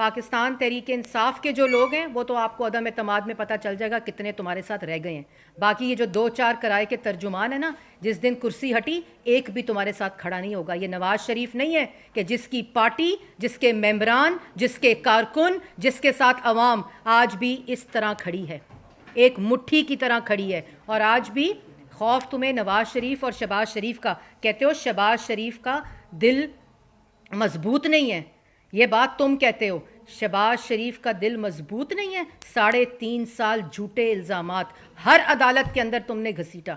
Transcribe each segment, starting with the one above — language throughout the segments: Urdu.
پاکستان تحریک انصاف کے جو لوگ ہیں وہ تو آپ کو عدم اعتماد میں پتہ چل جائے گا کتنے تمہارے ساتھ رہ گئے ہیں. باقی یہ جو 2-4 کرائے کے ترجمان ہیں نا, جس دن کرسی ہٹی ایک بھی تمہارے ساتھ کھڑا نہیں ہوگا. یہ نواز شریف نہیں ہے کہ جس کی پارٹی, جس کے ممبران, جس کے کارکن, جس کے ساتھ عوام آج بھی اس طرح کھڑی ہے, ایک مٹھی کی طرح کھڑی ہے. اور آج بھی خوف تمہیں نواز شریف اور شہباز شریف کا. کہتے ہو شہباز شریف کا دل مضبوط نہیں ہے, یہ بات تم کہتے ہو. شہباز شریف کا دل مضبوط نہیں ہے. 3.5 سال جھوٹے الزامات ہر عدالت کے اندر تم نے گھسیٹا,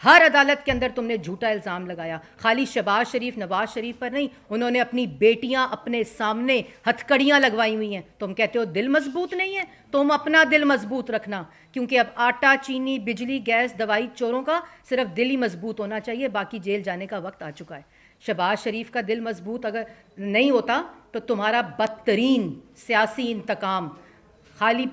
ہر عدالت کے اندر تم نے جھوٹا الزام لگایا. خالی شہباز شریف نواز شریف پر نہیں, انہوں نے اپنی بیٹیاں اپنے سامنے ہتھکڑیاں لگوائی ہوئی ہیں. تم کہتے ہو دل مضبوط نہیں ہے. تم اپنا دل مضبوط رکھنا, کیونکہ اب آٹا, چینی, بجلی, گیس, دوائی چوروں کا صرف دل ہی مضبوط ہونا چاہیے, باقی جیل جانے کا وقت آ چکا ہے. شہباز شریف کا دل مضبوط اگر نہیں ہوتا تو تمہارا بدترین سیاسی انتقام خالی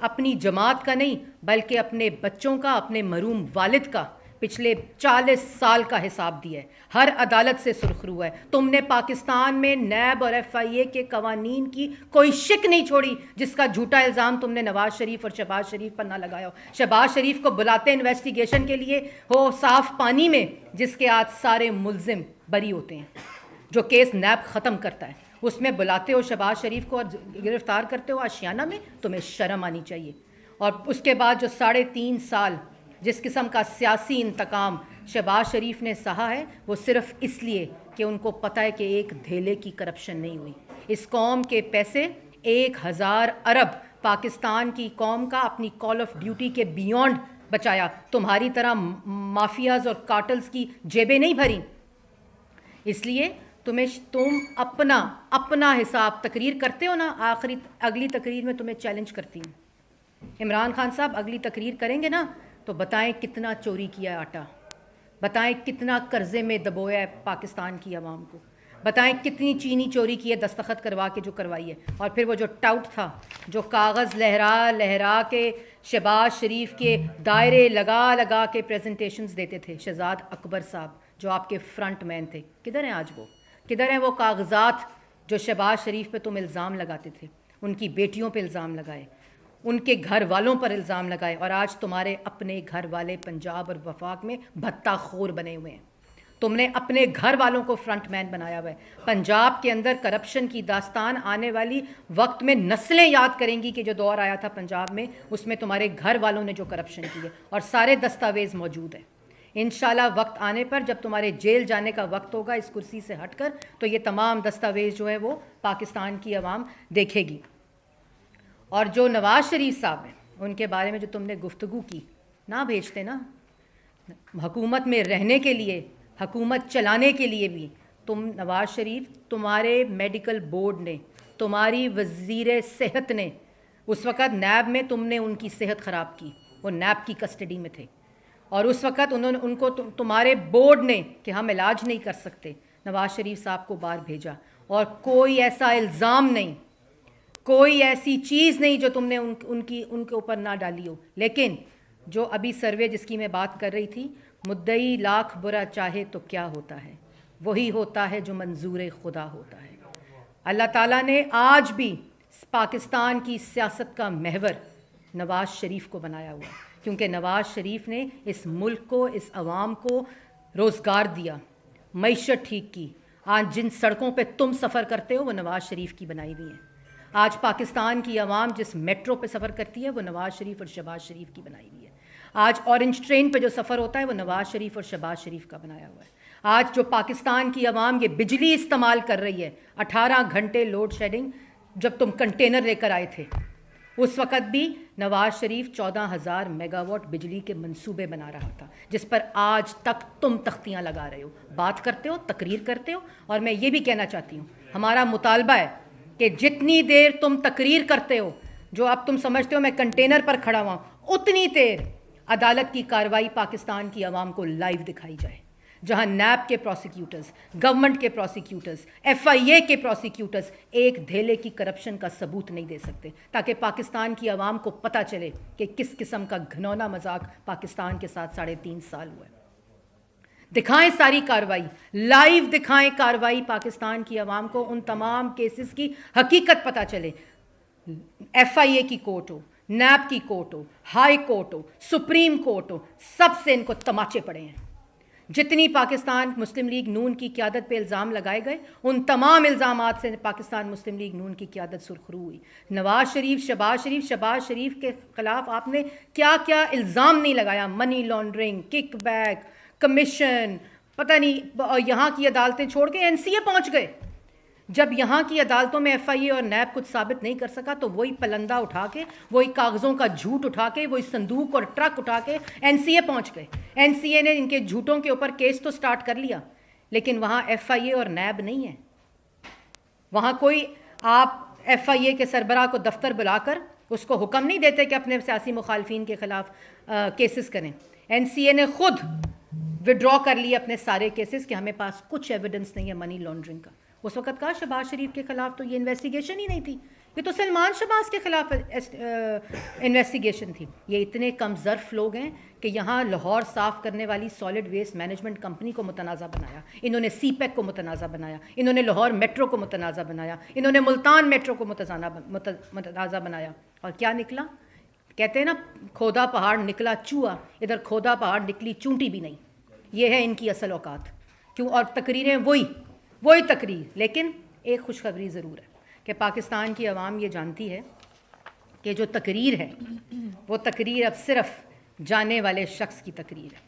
اپنی جماعت کا نہیں بلکہ اپنے بچوں کا, اپنے محروم والد کا پچھلے 40 سال کا حساب دیا ہے. ہر عدالت سے سرخرو ہے. تم نے پاکستان میں نیب اور FIA کے قوانین کی کوئی شک نہیں چھوڑی جس کا جھوٹا الزام تم نے نواز شریف اور شہباز شریف پر نہ لگایا ہو. شہباز شریف کو بلاتے انویسٹیگیشن کے لیے ہو صاف پانی میں, جس کے آج سارے ملزم بری ہوتے ہیں, جو کیس نیب ختم کرتا ہے, اس میں بلاتے ہو شہباز شریف کو اور گرفتار کرتے ہو آشیانہ میں. تمہیں شرم آنی چاہیے. اور اس کے بعد جو 3.5 سال جس قسم کا سیاسی انتقام شہباز شریف نے سہا ہے, وہ صرف اس لیے کہ ان کو پتہ ہے کہ ایک دھیلے کی کرپشن نہیں ہوئی. اس قوم کے پیسے 1000 ارب پاکستان کی قوم کا اپنی کال آف ڈیوٹی کے بیونڈ بچایا. تمہاری طرح مافیاز اور کارٹلز کی جیبیں نہیں بھریں. اس لیے تم اپنا حساب تقریر کرتے ہو نا, اگلی تقریر میں تمہیں چیلنج کرتی ہوں. عمران خان صاحب اگلی تقریر کریں گے نا تو بتائیں کتنا چوری کیا ہے آٹا, بتائیں کتنا قرضے میں دبویا ہے پاکستان کی عوام کو, بتائیں کتنی چینی چوری کی ہے دستخط کروا کے جو کروائی ہے. اور پھر وہ جو ٹاؤٹ تھا جو کاغذ لہرا کے شہباز شریف کے دائرے لگا کے پریزنٹیشنز دیتے تھے, شہزاد اکبر صاحب جو آپ کے فرنٹ مین تھے, کدھر ہیں آج وہ؟ کدھر ہیں وہ کاغذات جو شہباز شریف پہ تم الزام لگاتے تھے, ان کی بیٹیوں پہ الزام لگائے, ان کے گھر والوں پر الزام لگائے, اور آج تمہارے اپنے گھر والے پنجاب اور وفاق میں بھتہ خور بنے ہوئے ہیں. تم نے اپنے گھر والوں کو فرنٹ مین بنایا ہوا ہے. پنجاب کے اندر کرپشن کی داستان آنے والی وقت میں نسلیں یاد کریں گی کہ جو دور آیا تھا پنجاب میں, اس میں تمہارے گھر والوں نے جو کرپشن کی ہے, اور سارے دستاویز موجود ہیں. انشاءاللہ وقت آنے پر جب تمہارے جیل جانے کا وقت ہوگا اس کرسی سے ہٹ کر, تو یہ تمام دستاویز جو ہے وہ پاکستان کی عوام دیکھے گی. اور جو نواز شریف صاحب ہیں ان کے بارے میں جو تم نے گفتگو کی, نہ بھیجتے نا حکومت میں رہنے کے لیے, حکومت چلانے کے لیے بھی. تم نواز شریف, تمہارے میڈیکل بورڈ نے, تمہاری وزیر صحت نے, اس وقت نیب میں تم نے ان کی صحت خراب کی, وہ نیب کی کسٹڈی میں تھے, اور اس وقت ان کو تمہارے بورڈ نے کہ ہم علاج نہیں کر سکتے, نواز شریف صاحب کو باہر بھیجا. اور کوئی ایسا الزام نہیں, کوئی ایسی چیز نہیں جو تم نے ان کے اوپر نہ ڈالی ہو. لیکن جو ابھی سروے جس کی میں بات کر رہی تھی, مدعی لاکھ برا چاہے تو کیا ہوتا ہے, وہی ہوتا ہے جو منظور خدا ہوتا ہے. اللہ تعالیٰ نے آج بھی پاکستان کی سیاست کا محور نواز شریف کو بنایا ہوا ہے, کیونکہ نواز شریف نے اس ملک کو, اس عوام کو روزگار دیا, معیشت ٹھیک کی. آج جن سڑکوں پہ تم سفر کرتے ہو وہ نواز شریف کی بنائی ہوئی ہیں. آج پاکستان کی عوام جس میٹرو پہ سفر کرتی ہے وہ نواز شریف اور شہباز شریف کی بنائی ہوئی ہے. آج اورنج ٹرین پہ جو سفر ہوتا ہے وہ نواز شریف اور شہباز شریف کا بنایا ہوا ہے. آج جو پاکستان کی عوام یہ بجلی استعمال کر رہی ہے, 18 گھنٹے لوڈ شیڈنگ, جب تم کنٹینر لے کر آئے تھے اس وقت بھی نواز شریف 14,000 میگا واٹ بجلی کے منصوبے بنا رہا تھا, جس پر آج تک تم تختیاں لگا رہے ہو, بات کرتے ہو, تقریر کرتے ہو. اور میں یہ بھی کہنا چاہتی ہوں, ہمارا مطالبہ ہے کہ جتنی دیر تم تقریر کرتے ہو, جو اب تم سمجھتے ہو میں کنٹینر پر کھڑا ہوا ہوں, اتنی دیر عدالت کی کارروائی پاکستان کی عوام کو لائیو دکھائی جائے, جہاں نیب کے پروسیکیوٹرز, گورنمنٹ کے پروسیکیوٹرز, FIA کے پروسیکیوٹرز ایک دھیلے کی کرپشن کا ثبوت نہیں دے سکتے, تاکہ پاکستان کی عوام کو پتہ چلے کہ کس قسم کا گھنونا مذاق پاکستان کے ساتھ 3.5 سال ہوا ہے. دکھائیں ساری کاروائی, لائیو دکھائیں کاروائی, پاکستان کی عوام کو ان تمام کیسز کی حقیقت پتہ چلے. ایف آئی اے کی کورٹ ہو, نیب کی کورٹ ہو, ہائی کورٹ ہو, سپریم کورٹ ہو, سب سے ان کو تماچے پڑے ہیں. جتنی پاکستان مسلم لیگ نون کی قیادت پہ الزام لگائے گئے, ان تمام الزامات سے پاکستان مسلم لیگ نون کی قیادت سرخرو ہوئی. نواز شریف, شہباز شریف کے خلاف آپ نے کیا کیا الزام نہیں لگایا, money laundering, kickback, commission, پتہ نہیں, یہاں کی عدالتیں چھوڑ کے این سی اے پہنچ گئے. جب یہاں کی عدالتوں میں ایف آئی اے اور نیب کچھ ثابت نہیں کر سکا تو وہی پلندہ اٹھا کے, وہی کاغذوں کا جھوٹ اٹھا کے, وہی صندوق اور ٹرک اٹھا کے این سی اے پہنچ گئے. این سی اے نے ان کے جھوٹوں کے اوپر کیس تو سٹارٹ کر لیا, لیکن وہاں ایف آئی اے اور نیب نہیں ہے. وہاں کوئی, آپ ایف آئی اے کے سربراہ کو دفتر بلا کر اس کو حکم نہیں دیتے کہ اپنے سیاسی مخالفین کے خلاف کیسز کریں. این سی اے نے خود وڈرا کر لیے اپنے سارے کیسز کہ ہمیں پاس کچھ ایویڈنس نہیں ہے منی لانڈرنگ کا. اس وقت کہا شہباز شریف کے خلاف تو یہ انویسٹیگیشن ہی نہیں تھی, یہ تو سلمان شہباز کے خلاف انویسٹیگیشن تھی. یہ اتنے کم ظرف لوگ ہیں کہ یہاں لاہور صاف کرنے والی سالڈ ویسٹ مینجمنٹ کمپنی کو متنازع بنایا, انہوں نے سی پیک کو متنازع بنایا, انہوں نے لاہور میٹرو کو متنازع بنایا, انہوں نے ملتان میٹرو کو متنازع بنایا. اور کیا نکلا؟ کہتے ہیں نا, کھودا پہاڑ نکلا چوہا, ادھر کھودا پہاڑ نکلی چونٹی بھی نہیں. یہ ہے ان کی اصل اوقات. کیوں؟ اور تقریریں وہی تقریر. لیکن ایک خوشخبری ضرور ہے کہ پاکستان کی عوام یہ جانتی ہے کہ جو تقریر ہے وہ تقریر اب صرف جانے والے شخص کی تقریر ہے.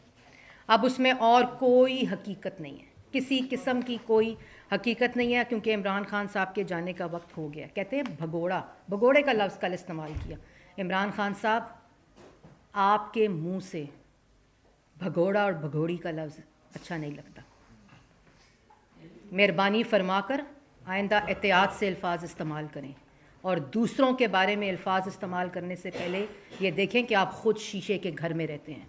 اب اس میں اور کوئی حقیقت نہیں ہے, کسی قسم کی کوئی حقیقت نہیں ہے, کیونکہ عمران خان صاحب کے جانے کا وقت ہو گیا. کہتے ہیں بھگوڑے کا لفظ کل استعمال کیا. عمران خان صاحب, آپ کے منہ سے بھگوڑا اور بھگوڑی کا لفظ اچھا نہیں لگتا. مہربانی فرما کر آئندہ احتیاط سے الفاظ استعمال کریں, اور دوسروں کے بارے میں الفاظ استعمال کرنے سے پہلے یہ دیکھیں کہ آپ خود شیشے کے گھر میں رہتے ہیں.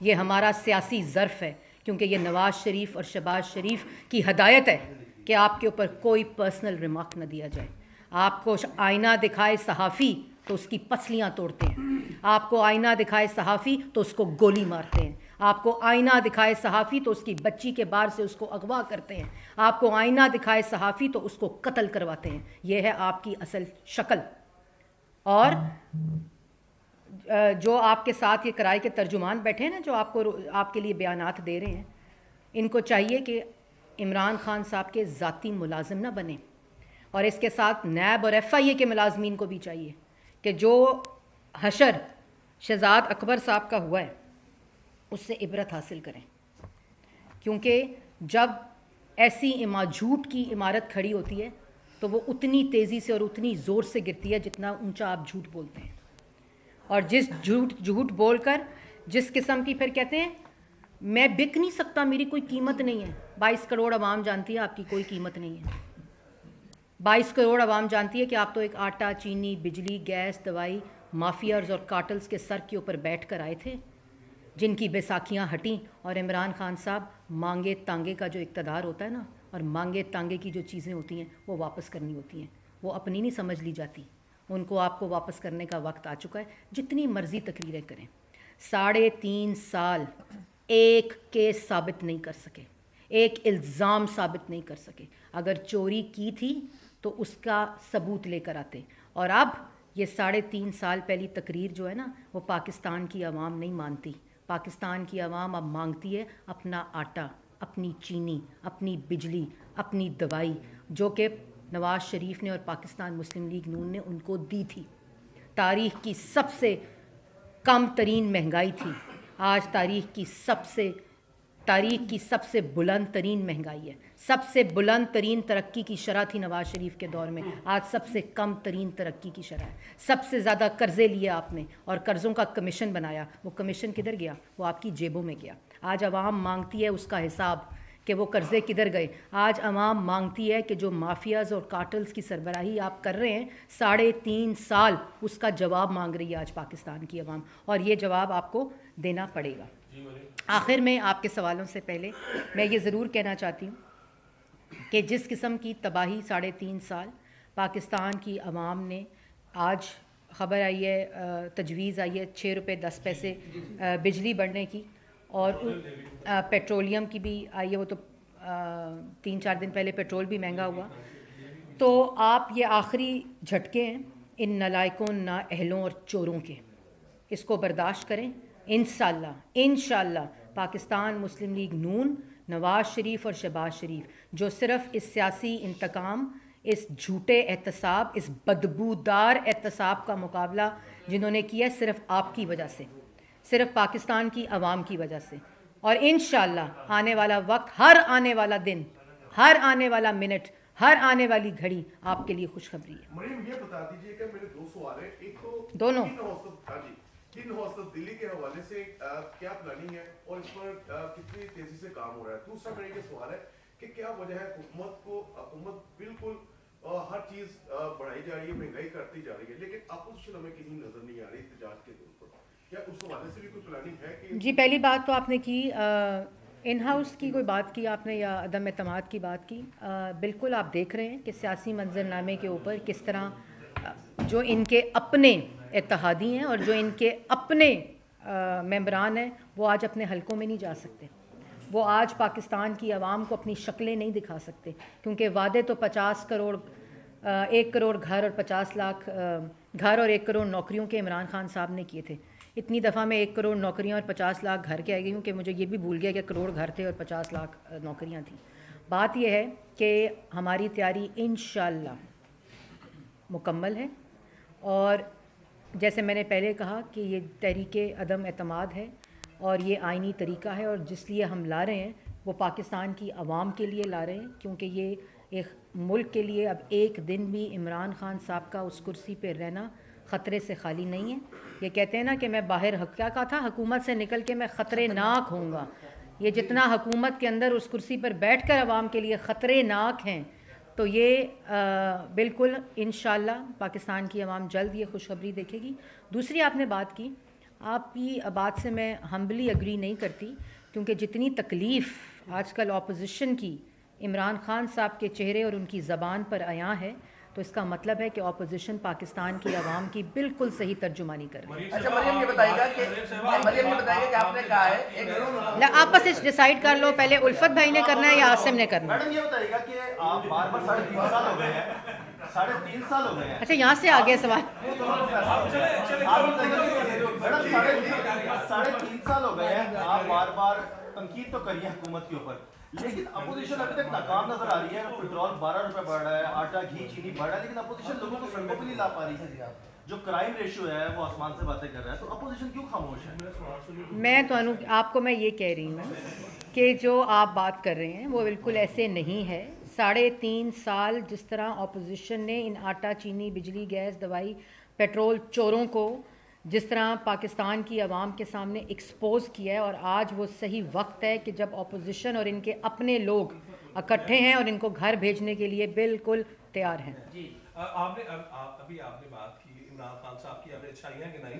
یہ ہمارا سیاسی ظرف ہے, کیونکہ یہ نواز شریف اور شہباز شریف کی ہدایت ہے کہ آپ کے اوپر کوئی پرسنل ریمارک نہ دیا جائے. آپ کو آئینہ دکھائے صحافی تو اس کی پسلیاں توڑتے ہیں, آپ کو آئینہ دکھائے صحافی تو اس کو گولی مارتے ہیں, آپ کو آئینہ دکھائے صحافی تو اس کی بچی کے بار سے اس کو اغوا کرتے ہیں, آپ کو آئینہ دکھائے صحافی تو اس کو قتل کرواتے ہیں. یہ ہے آپ کی اصل شکل. اور جو آپ کے ساتھ یہ کرائے کے ترجمان بیٹھے ہیں نا, جو آپ کے لیے بیانات دے رہے ہیں, ان کو چاہیے کہ عمران خان صاحب کے ذاتی ملازم نہ بنیں, اور اس کے ساتھ نیب اور ایف آئی اے کے ملازمین کو بھی چاہیے کہ جو حشر شہزاد اکبر صاحب کا ہوا ہے اس سے عبرت حاصل کریں. کیونکہ جب ایسی جھوٹ کی عمارت کھڑی ہوتی ہے تو وہ اتنی تیزی سے اور اتنی زور سے گرتی ہے جتنا اونچا آپ جھوٹ بولتے ہیں. اور جس جھوٹ بول کر جس قسم کی پھر کہتے ہیں میں بک نہیں سکتا, میری کوئی قیمت نہیں ہے. 22 کروڑ عوام جانتی ہے آپ کی کوئی قیمت نہیں ہے. 22 کروڑ عوام جانتی ہے کہ آپ تو ایک آٹا, چینی, بجلی, گیس, دوائی مافیاز اور کارٹلز کے سر کے اوپر بیٹھ کر آئے تھے, جن کی بیساکھیاں ہٹیں. اور عمران خان صاحب, مانگے تانگے کا جو اقتدار ہوتا ہے نا, اور مانگے تانگے کی جو چیزیں ہوتی ہیں وہ واپس کرنی ہوتی ہیں, وہ اپنی نہیں سمجھ لی جاتی. ان کو آپ کو واپس کرنے کا وقت آ چکا ہے. جتنی مرضی تقریریں کریں, 3.5 سال ایک کیس ثابت نہیں کر سکے, ایک الزام ثابت نہیں کر سکے. اگر چوری کی تھی تو اس کا ثبوت لے کر آتے. اور اب یہ 3.5 سال پہلی تقریر جو ہے نا, وہ پاکستان کی عوام نہیں مانتی. پاکستان کی عوام اب مانگتی ہے اپنا آٹا, اپنی چینی, اپنی بجلی, اپنی دوائی, جو کہ نواز شریف نے اور پاکستان مسلم لیگ نون نے ان کو دی تھی. تاریخ کی سب سے کم ترین مہنگائی تھی, آج تاریخ کی سب سے بلند ترین مہنگائی ہے. سب سے بلند ترین ترقی کی شرح تھی نواز شریف کے دور میں, آج سب سے کم ترین ترقی کی شرح ہے. سب سے زیادہ قرضے لیے آپ نے اور قرضوں کا کمیشن بنایا. وہ کمیشن کدھر گیا؟ وہ آپ کی جیبوں میں گیا. آج عوام مانگتی ہے اس کا حساب کہ وہ قرضے کدھر گئے. آج عوام مانگتی ہے کہ جو مافیاز اور کارٹلز کی سربراہی آپ کر رہے ہیں 3.5 سال, اس کا جواب مانگ رہی ہے آج پاکستان کی عوام, اور یہ جواب آپ کو دینا پڑے گا. آخر میں آپ کے سوالوں سے پہلے میں یہ ضرور کہنا چاہتی ہوں کہ جس قسم کی تباہی 3.5 سال پاکستان کی عوام نے, آج خبر آئی ہے, تجویز آئی ہے 6 روپے 10 پیسے بجلی بڑھنے کی, اور پیٹرولیم کی بھی آئی ہے، وہ تو 3-4 دن پہلے پیٹرول بھی مہنگا ہوا. تو آپ یہ آخری جھٹکے ہیں ان نالائکوں، نااہلوں اور چوروں کے. اس کو برداشت کریں. انشاءاللہ پاکستان مسلم لیگ نون، نواز شریف اور شہباز شریف جو صرف اس سیاسی انتقام، اس جھوٹے احتساب، اس بدبودار احتساب کا مقابلہ جنہوں نے کیا صرف آپ کی وجہ سے، صرف پاکستان کی عوام کی وجہ سے. اور انشاءاللہ آنے والا وقت، ہر آنے والا دن، ہر آنے والا منٹ، ہر آنے والی گھڑی آپ کے لیے خوشخبری ہے. مریم یہ بتا دیجئے کہ میرے دو سوال ہیں. ایک تو دونوں تین ہاسٹل دلی کے حوالے سے کیا پلاننگ ہے اور اس پر کتنی تیزی سے کام ہو رہا ہے. دوسرا میرا یہ سوال ہے کہ کیا وجہ ہے حکومت بالکل ہر چیز بڑھائی جا رہی ہے، مہنگائی کرتی جا رہی ہے، لیکن اپوزیشن ہمیں کہیں نظر نہیں آ رہی احتجاج کے طور پر. کیا اس حوالے سے بھی کوئی پلاننگ ہے کہ؟ جی پہلی بات تو آپ نے کی ان ہاؤس کی کوئی بات کی آپ نے یا عدم اعتماد کی بات کی. بالکل آپ دیکھ رہے ہیں کہ سیاسی منظر نامے کے اوپر کس طرح جو ان کے اپنے اتحادی ہیں اور جو ان کے اپنے ممبران ہیں وہ آج اپنے حلقوں میں نہیں جا سکتے. وہ آج پاکستان کی عوام کو اپنی شکلیں نہیں دکھا سکتے، کیونکہ وعدے تو 50 کروڑ 1 کروڑ گھر اور 50 لاکھ گھر اور 1 کروڑ نوکریوں کے عمران خان صاحب نے کیے تھے. اتنی دفعہ میں 1 کروڑ نوکریاں اور 50 لاکھ گھر کے آ گئی ہوں کہ مجھے یہ بھی بھول گیا کہ کروڑ گھر تھے اور 50 لاکھ نوکریاں تھیں. بات یہ ہے کہ ہماری تیاری انشاءاللہ مکمل ہے، اور جیسے میں نے پہلے کہا کہ یہ تحریک عدم اعتماد ہے اور یہ آئینی طریقہ ہے، اور جس لیے ہم لا رہے ہیں وہ پاکستان کی عوام کے لیے لا رہے ہیں، کیونکہ یہ ایک ملک کے لیے اب ایک دن بھی عمران خان صاحب کا اس کرسی پہ رہنا خطرے سے خالی نہیں ہے. یہ کہتے ہیں نا کہ میں باہر کیا کہا تھا، حکومت سے نکل کے میں خطرے ناک ہوں گا. یہ جتنا حکومت کے اندر اس کرسی پر بیٹھ کر عوام کے لیے خطرے ناک ہیں، تو یہ بالکل انشاءاللہ پاکستان کی عوام جلد یہ خوشخبری دیکھے گی. دوسری آپ نے بات کی، آپ کی بات سے میں ہمبلی اگری نہیں کرتی، کیونکہ جتنی تکلیف آج کل اپوزیشن کی عمران خان صاحب کے چہرے اور ان کی زبان پر عیاں ہے، تو اس کا مطلب ہے کہ اپوزیشن پاکستان کی عوام کی بالکل صحیح ترجمانی کر رہی ہے. اچھا مریم یہ بتائیے گا کہ آپ نے کہا ہے آپ بس ڈیسائیڈ کر لو پہلے الفت بھائی نے کرنا ہے یا عاصم نے کرنا ہے. میڈم یہ بتائیے گا کہ آپ بار بار 3.5 سال ہو گئے ہیں، 3.5 سال ہو گئے ہیں. اچھا یہاں سے آگے سوال. میڈم 3.5 سال ہو گئے ہیں، آپ بار بار تنقید تو کریے حکومت کے اوپر، لیکن اپوزیشن ابھی تک ناکام نظر آ رہی ہے. پیٹرول 12 روپے بڑھ رہا ہے، آٹا گھی چینی بڑھ رہا ہے، لیکن اپوزیشن لوگوں کو سڑکوں پہ نہیں لا پا رہی ہے. جو کرائم ریشو ہے وہ آسمان سے باتیں کر رہا ہے، تو اپوزیشن کیوں خاموش ہے؟ میں آپ کو میں یہ کہہ رہی ہوں کہ جو آپ بات کر رہے ہیں وہ بالکل ایسے نہیں ہے. 3.5 سال جس طرح اپوزیشن نے ان آٹا چینی بجلی گیس دوائی پیٹرول چوروں کو جس طرح پاکستان کی عوام کے سامنے ایکسپوز کیا ہے، اور آج وہ صحیح وقت ہے کہ جب اپوزیشن اور ان کے اپنے لوگ اکٹھے ہیں اور ان کو گھر بھیجنے کے لیے بالکل تیار ہیں. جی ابھی آپ نے بات کی عمران خان صاحب کی، آپ نے اچھائیاں گنائی،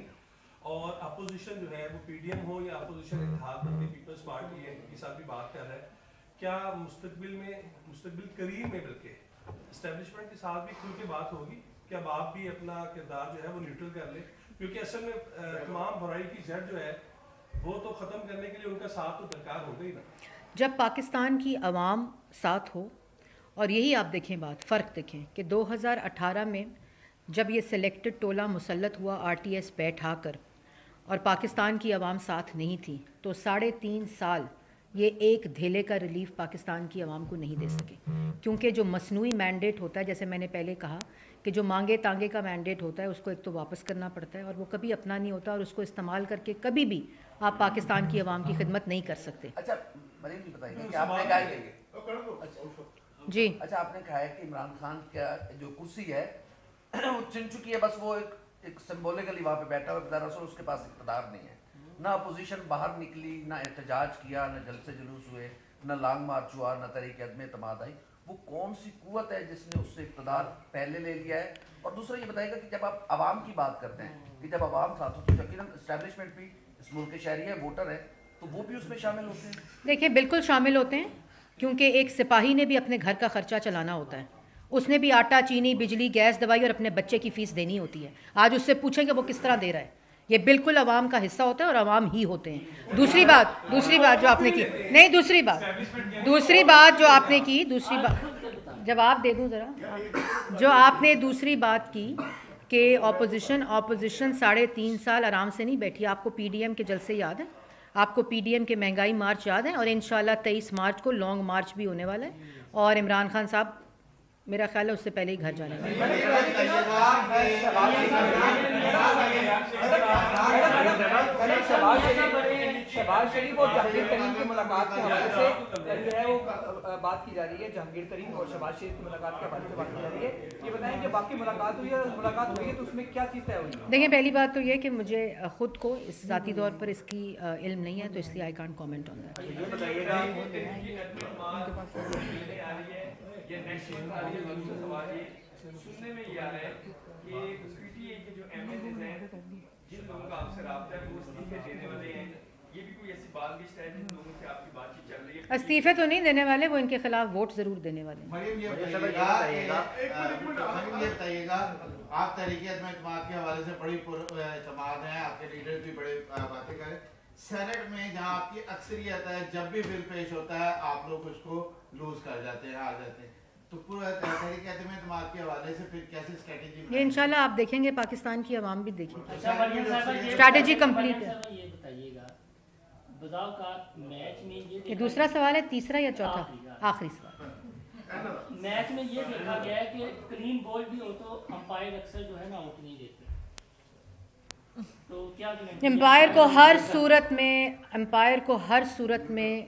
اور اپوزیشن جو ہے وہ پی ڈی ایم ہو یا اپوزیشن اتحاد پیپلز پارٹی ہے کے ساتھ بھی بات کر رہا ہے. کیا مستقبل قریب میں بلکہ اسٹیبلشمنٹ کے ساتھ بھی کھل کے بات ہوگی کہ اب آپ بھی اپنا کردار جو ہے وہ نیوٹرل کر لیں، کیونکہ اصل میں تمام برائی کی جڑ جو ہے وہ تو ختم کرنے کے لیے ان کا ساتھ تو درکار ہوگا ہی نا. جب پاکستان کی عوام ساتھ ہو، اور یہی آپ دیکھیں فرق دیکھیں کہ 2018 میں جب یہ سلیکٹڈ ٹولہ مسلط ہوا RTS بیٹھا کر اور پاکستان کی عوام ساتھ نہیں تھی، تو 3.5 سال یہ ایک دھیلے کا ریلیف پاکستان کی عوام کو نہیں دے سکے. کیونکہ جو مصنوعی مینڈیٹ ہوتا ہے، جیسے میں نے پہلے کہا کہ جو مانگے تانگے کا مینڈیٹ ہوتا ہے اس کو ایک تو واپس کرنا پڑتا ہے، اور وہ کبھی اپنا نہیں ہوتا، اور اس کو استعمال کر کے کبھی بھی آپ پاکستان کی عوام کی خدمت نہیں کر سکتے. اچھا مریم جی بتائیے کہ آپ نے کہا ہے جی اچھا آپ نے کہا ہے کہ عمران خان کا جو کرسی ہے وہ چن چکی ہے، بس وہ ایک سمبولکلی وہاں پہ بیٹھا ہوا، دراصل اس کے پاس اقتدار نہیں ہے. نہ اپوزیشن باہر نکلی، نہ احتجاج کیا، نہ جلسے جلوس ہوئے، نہ لانگ مارچ ہوا، نہ تحریک عدم اعتماد آئی. وہ کون سی قوت ہے جس نے اس سے اقتدار پہلے لے لیا ہے؟ اور دوسرا یہ بتائیے گا کہ جب آپ عوام کی بات کرتے ہیں کہ جب عوام ساتھ ہوتی ہے، یقیناً اسٹیبلشمنٹ بھی اس ملک کے شہری ہے، ووٹر ہے، تو وہ بھی اس میں شامل ہوتے ہیں. دیکھیں بالکل شامل ہوتے ہیں، کیونکہ ایک سپاہی نے بھی اپنے گھر کا خرچہ چلانا ہوتا ہے. اس نے بھی آٹا چینی بجلی گیس دوائی اور اپنے بچے کی فیس دینی ہوتی ہے. آج اس سے پوچھیں کہ وہ کس طرح دے رہا ہے. یہ بالکل عوام کا حصہ ہوتا ہے اور عوام ہی ہوتے ہیں. دوسری بات جو آپ نے کی نہیں دوسری بات جو آپ نے کی جواب دے دوں ذرا. جو آپ نے دوسری بات کی کہ اپوزیشن 3.5 سال آرام سے نہیں بیٹھی. آپ کو پی ڈی ایم کے جلسے یاد ہیں, آپ کو پی ڈی ایم کے مہنگائی مارچ یاد ہیں, اور انشاءاللہ 23 مارچ کو لانگ مارچ بھی ہونے والا ہے. اور عمران خان صاحب میرا خیال ہے اس سے پہلے ہی گھر جانے والے شہباز شریف اور جہانگیر ترین کی ملاقات کے حوالے سے جو ہے وہ بات کی جا رہی ہے. جہانگیر ترین اور شہباز شریف کی ملاقات کے حوالے سے بات کی جا رہی ہے. یہ بتائیں کہ باقی ملاقات ہوئی ہے تو اس میں کیا چیز طے ہوئی ہے؟ دیکھیں, پہلی بات تو یہ کہ مجھے خود کو اس ذاتی طور پر اس کی علم نہیں ہے, تو اس لیے I can't comment on that. یہ بتائیے گا یہ نیشنل سوال سننے میں یہ آ رہا ہے کہ پی ٹی اے کے جو ایم ایل ایز ہیں جن لوگوں کا آپ سے رابطہ ہے وہ استعفے دینے والے ہیں. یہ بھی کوئی ایسی بات بھی ہے جن لوگوں سے آپ کی بات چیت چل رہی ہے؟ استعفے تو نہیں دینے والے, وہ ان کے خلاف ووٹ ضرور دینے والے ہیں. مریم یہ بتائیے گا آپ تحریک اعتماد کے حوالے سے بڑی اعتماد ہیں, آپ کے لیڈر بھی بڑے باتیں کریں. سینٹ میں جہاں آپ کی اکثریت ہے, جب بھی بل پیش ہوتا ہے آپ لوگ اس کو لوز کر جاتے ہیں, ہار جاتے ہیں, تو پورا تحریک اعتماد کے حوالے سے پھر کیسے اسٹریٹجی؟ یہ انشاءاللہ آپ دیکھیں گے, پاکستان کی عوام بھی دیکھے گی. اسٹریٹجی کمپلیٹ ہے. یہ بتائیے گا بذاو کا میچ میں یہ دوسرا سوال ہے, تیسرا یا چوتھا؟ آخری سوال. میچ میں یہ دیکھا گیا ہے کہ کلین بال بھی ہو تو امپائر اکثر جو ہے نا آؤٹ نہیں دیتے, تو کیا امپائر کو ہر صورت میں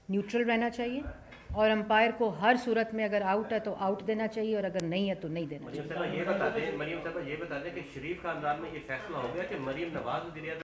نیوٹرل رہنا چاہیے, اور امپائر کو ہر صورت میں اگر آؤٹ ہے تو آؤٹ دینا چاہیے, اور اگر نہیں ہے تو نہیں دینا چاہیے. مریم صاحبہ یہ بتا دیں کہ شریف خاندان میں یہ فیصلہ ہو گیا کہ مریم نواز